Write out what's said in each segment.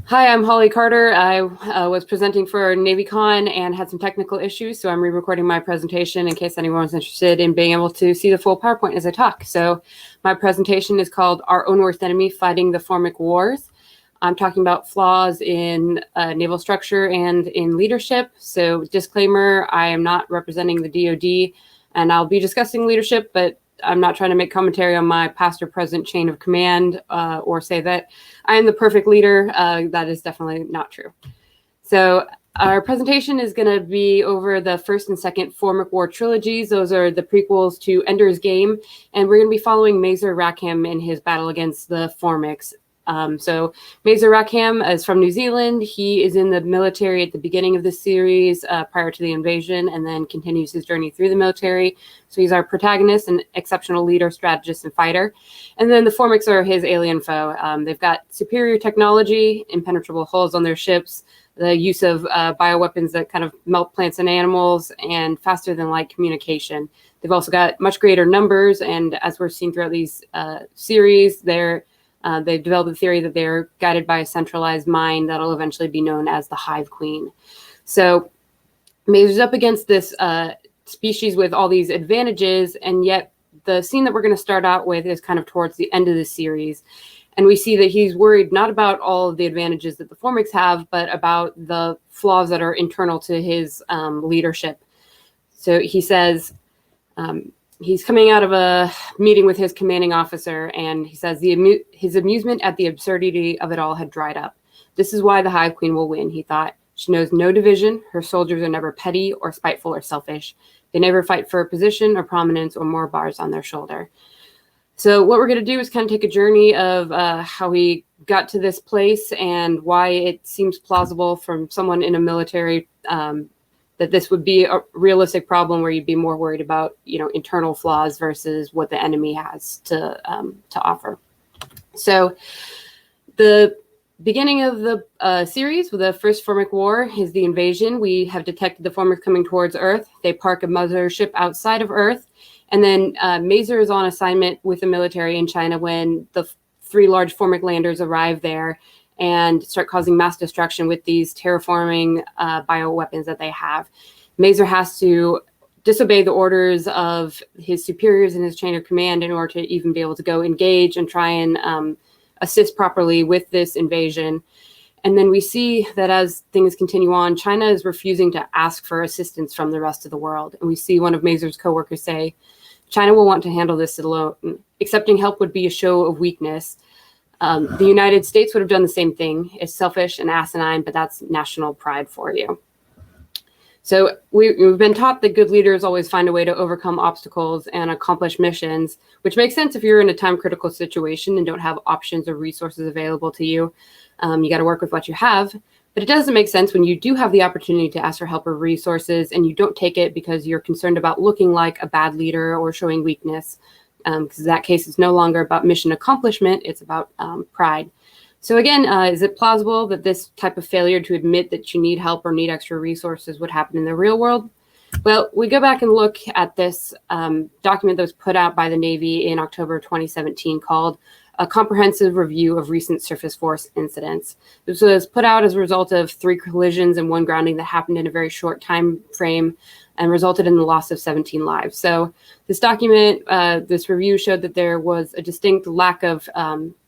Hi, I'm Holly Carter. I was presenting for NavyCon and had some technical issues, so I'm re-recording my presentation in case anyone's interested in being able to see the full PowerPoint as I talk. So my presentation is called Our Own Worst Enemy, Fighting the Formic Wars. I'm talking about flaws in naval structure and in leadership. So disclaimer, I am not representing the DoD, and I'll be discussing leadership, but I'm not trying to make commentary on my past or present chain of command or say that I am the perfect leader. That is definitely not true. So our presentation is going to be over the first and second Formic War trilogies. Those are the prequels to Ender's Game, and we're going to be following Mazer Rackham in his battle against the Formics. So Mazer Rackham is from New Zealand. He is in the military at the beginning of the series prior to the invasion, and then continues his journey through the military. So he's our protagonist, an exceptional leader, strategist, and fighter. And then the Formics are his alien foe. They've got superior technology, impenetrable hulls on their ships, the use of bioweapons that kind of melt plants and animals, and faster than light communication. They've also got much greater numbers, and as we're seeing throughout these series, they've developed a theory that they're guided by a centralized mind that'll eventually be known as the Hive Queen. So Mazer's up against this species with all these advantages, and yet the scene that we're going to start out with is kind of towards the end of the series. And we see that he's worried not about all of the advantages that the Formics have, but about the flaws that are internal to his leadership. So he says, he's coming out of a meeting with his commanding officer, and he says his amusement at the absurdity of it all had dried up. This is why the Hive Queen will win, he thought. She knows no division. Her soldiers are never petty or spiteful or selfish. They never fight for a position or prominence or more bars on their shoulder. So what we're going to do is kind of take a journey of how he got to this place and why it seems plausible from someone in a military that this would be a realistic problem where you'd be more worried about, internal flaws versus what the enemy has to offer. So the beginning of the series with the first Formic War is the invasion. We have detected the Formics coming towards Earth. They park a mothership outside of Earth. And then Mazer is on assignment with the military in China when the 3 large Formic landers arrive there and start causing mass destruction with these terraforming bioweapons that they have. Mazer has to disobey the orders of his superiors in his chain of command in order to even be able to go engage and try and assist properly with this invasion. And then we see that as things continue on, China is refusing to ask for assistance from the rest of the world. And we see one of Mazer's coworkers say, China will want to handle this alone. Accepting help would be a show of weakness. The United States would have done the same thing. It's selfish and asinine, but that's national pride for you. So we've been taught that good leaders always find a way to overcome obstacles and accomplish missions, which makes sense if you're in a time-critical situation and don't have options or resources available to you. You got to work with what you have. But it doesn't make sense when you do have the opportunity to ask for help or resources and you don't take it because you're concerned about looking like a bad leader or showing weakness. Because in that case, it's no longer about mission accomplishment, it's about pride. So again, is it plausible that this type of failure to admit that you need help or need extra resources would happen in the real world? Well, we go back and look at this document that was put out by the Navy in October 2017 called A Comprehensive Review of Recent Surface Force Incidents. This was put out as a result of 3 collisions and 1 grounding that happened in a very short time frame and resulted in the loss of 17 lives. So this document, this review showed that there was a distinct lack of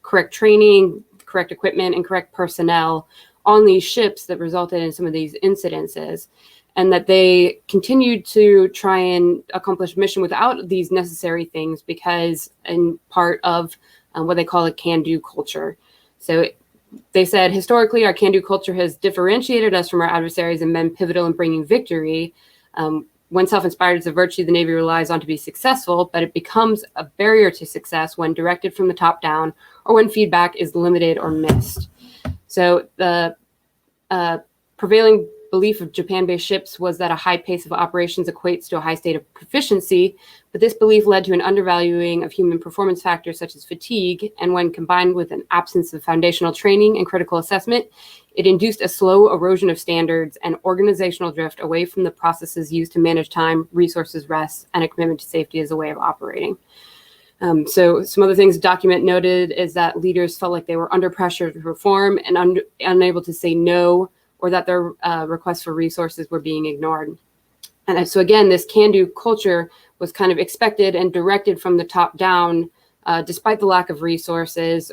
correct training, correct equipment, and correct personnel on these ships that resulted in some of these incidences, and that they continued to try and accomplish mission without these necessary things because in part of what they call a can-do culture. So they said, historically, our can-do culture has differentiated us from our adversaries and been pivotal in bringing victory. When self-inspired is a virtue the Navy relies on to be successful, but it becomes a barrier to success when directed from the top down or when feedback is limited or missed. So the prevailing belief of Japan-based ships was that a high pace of operations equates to a high state of proficiency, but this belief led to an undervaluing of human performance factors such as fatigue, and when combined with an absence of foundational training and critical assessment, it induced a slow erosion of standards and organizational drift away from the processes used to manage time, resources, rest, and a commitment to safety as a way of operating. So some other things the document noted is that leaders felt like they were under pressure to perform and unable to say no, or that their requests for resources were being ignored. And so again, this can-do culture was kind of expected and directed from the top down, despite the lack of resources,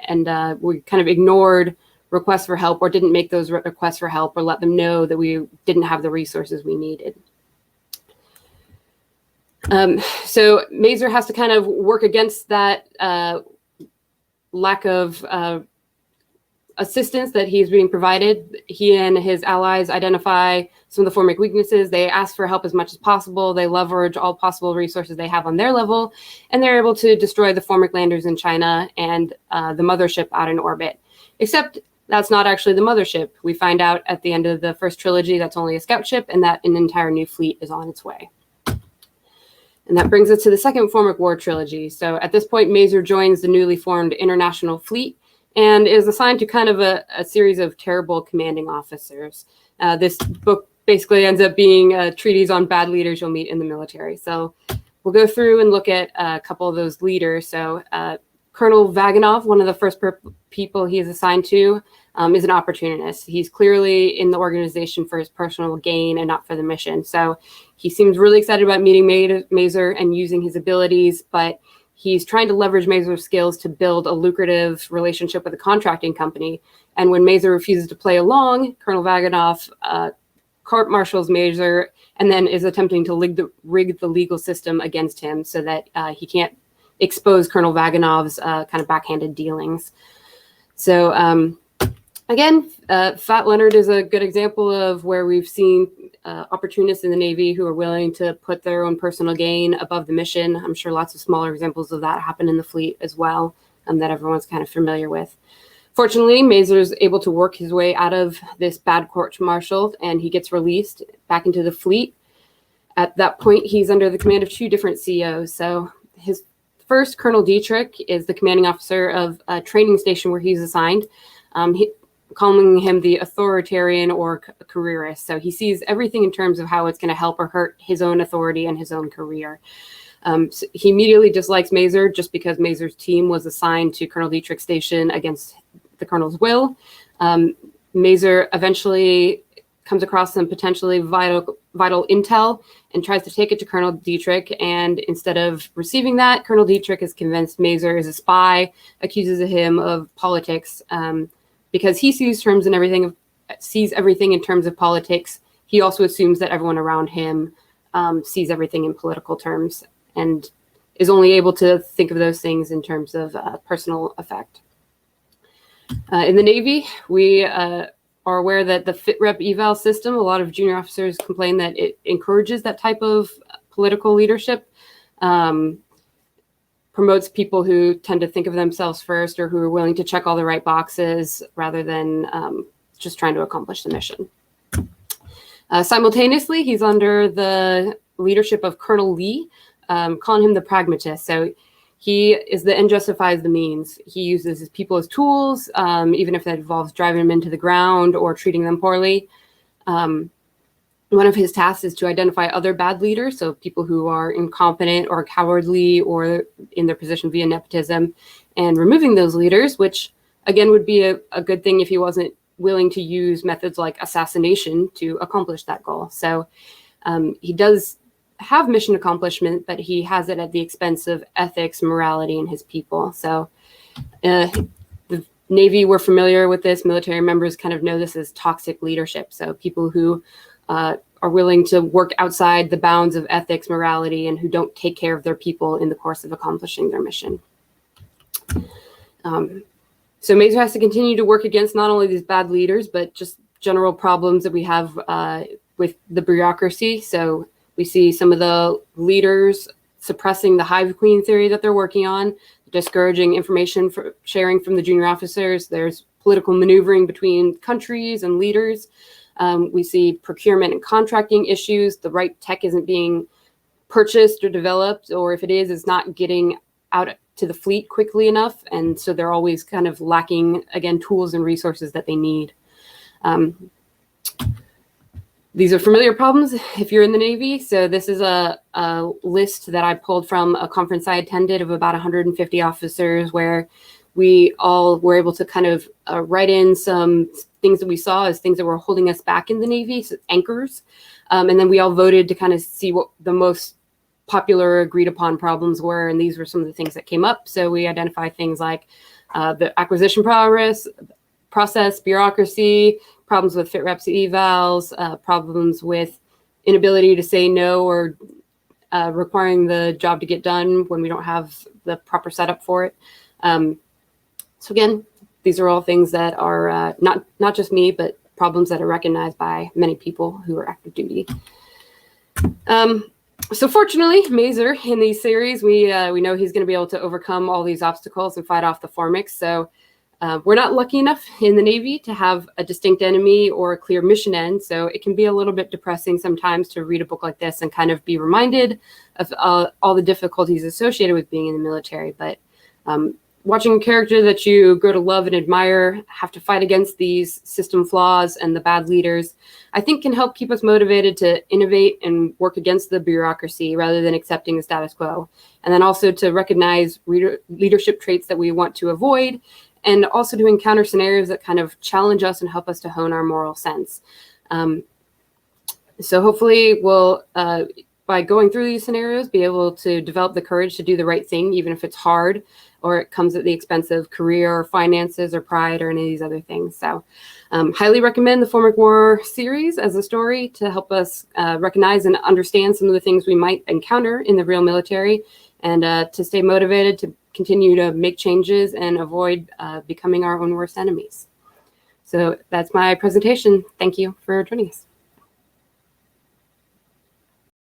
and we kind of ignored requests for help or didn't make those requests for help or let them know that we didn't have the resources we needed. So Mazer has to kind of work against that lack of assistance that he's being provided. He and his allies identify some of the Formic weaknesses. They ask for help as much as possible. They leverage all possible resources they have on their level, and they're able to destroy the Formic landers in China and the mothership out in orbit. Except that's not actually the mothership. We find out at the end of the first trilogy that's only a scout ship, and that an entire new fleet is on its way. And that brings us to the second Formic War trilogy. So at this point, Mazer joins the newly formed International Fleet and is assigned to kind of a series of terrible commanding officers. This book basically ends up being a treatise on bad leaders you'll meet in the military. So we'll go through and look at a couple of those leaders. So Colonel Vaganov, one of the first people he is assigned to, is an opportunist. He's clearly in the organization for his personal gain and not for the mission. So he seems really excited about meeting Mazer and using his abilities, but he's trying to leverage Mazer's skills to build a lucrative relationship with a contracting company. And when Mazer refuses to play along, Colonel Vaganov court-martials Mazer and then is attempting to rig the legal system against him so that he can't expose Colonel Vaganov's kind of backhanded dealings. So again, Fat Leonard is a good example of where we've seen opportunists in the Navy who are willing to put their own personal gain above the mission. I'm sure lots of smaller examples of that happen in the fleet as well, that everyone's kind of familiar with. Fortunately, Mazer's able to work his way out of this bad court-martial, and he gets released back into the fleet. At that point, he's under the command of two different CEOs. So his first, Colonel Dietrich, is the commanding officer of a training station where he's assigned, calling him the authoritarian or careerist. So he sees everything in terms of how it's going to help or hurt his own authority and his own career. So he immediately dislikes Mazer just because Mazer's team was assigned to Colonel Dietrich's station against the colonel's will. Mazer eventually comes across some potentially vital intel and tries to take it to Colonel Dietrich. And instead of receiving that, Colonel Dietrich is convinced Mazer is a spy, accuses him of politics. Because he sees everything in terms of politics, he also assumes that everyone around him sees everything in political terms and is only able to think of those things in terms of personal effect. In the Navy, we are aware that the FitRep eval system, a lot of junior officers complain that it encourages that type of political leadership, promotes people who tend to think of themselves first or who are willing to check all the right boxes rather than just trying to accomplish the mission. Simultaneously, he's under the leadership of Colonel Lee, calling him the pragmatist. So he is the end justifies the means. He uses his people as tools, even if that involves driving them into the ground or treating them poorly. One of his tasks is to identify other bad leaders, so people who are incompetent or cowardly or in their position via nepotism, and removing those leaders, which again would be a good thing if he wasn't willing to use methods like assassination to accomplish that goal. So he does have mission accomplishment, but he has it at the expense of ethics, morality, and his people. So the Navy, we're familiar with this. Military members kind of know this as toxic leadership. So people who are willing to work outside the bounds of ethics, morality, and who don't take care of their people in the course of accomplishing their mission. So Mazer has to continue to work against not only these bad leaders, but just general problems that we have with the bureaucracy. So we see some of the leaders suppressing the Hive Queen theory that they're working on, discouraging information sharing from the junior officers. There's political maneuvering between countries and leaders. We see procurement and contracting issues. The right tech isn't being purchased or developed, or if it is, it's not getting out to the fleet quickly enough. And so they're always kind of lacking, again, tools and resources that they need. These are familiar problems if you're in the Navy. So this is a list that I pulled from a conference I attended of about 150 officers, where we all were able to kind of write in some things that we saw as things that were holding us back in the Navy, so anchors. And then we all voted to kind of see what the most popular agreed upon problems were. And these were some of the things that came up. So we identified things like the acquisition process, bureaucracy, problems with fit reps evals, problems with inability to say no or requiring the job to get done when we don't have the proper setup for it. So again, these are all things that are not just me, but problems that are recognized by many people who are active duty. So fortunately, Mazer, in these series, we know he's going to be able to overcome all these obstacles and fight off the Formics. So we're not lucky enough in the Navy to have a distinct enemy or a clear mission end. So it can be a little bit depressing sometimes to read a book like this and kind of be reminded of all the difficulties associated with being in the military. But watching a character that you grow to love and admire have to fight against these system flaws and the bad leaders, I think can help keep us motivated to innovate and work against the bureaucracy rather than accepting the status quo. And then also to recognize leadership traits that we want to avoid, and also to encounter scenarios that kind of challenge us and help us to hone our moral sense. So hopefully we'll, by going through these scenarios, be able to develop the courage to do the right thing, even if it's hard or it comes at the expense of career or finances or pride or any of these other things. So highly recommend the Formic War series as a story to help us recognize and understand some of the things we might encounter in the real military, and to stay motivated to continue to make changes and avoid becoming our own worst enemies. So that's my presentation. Thank you for joining us.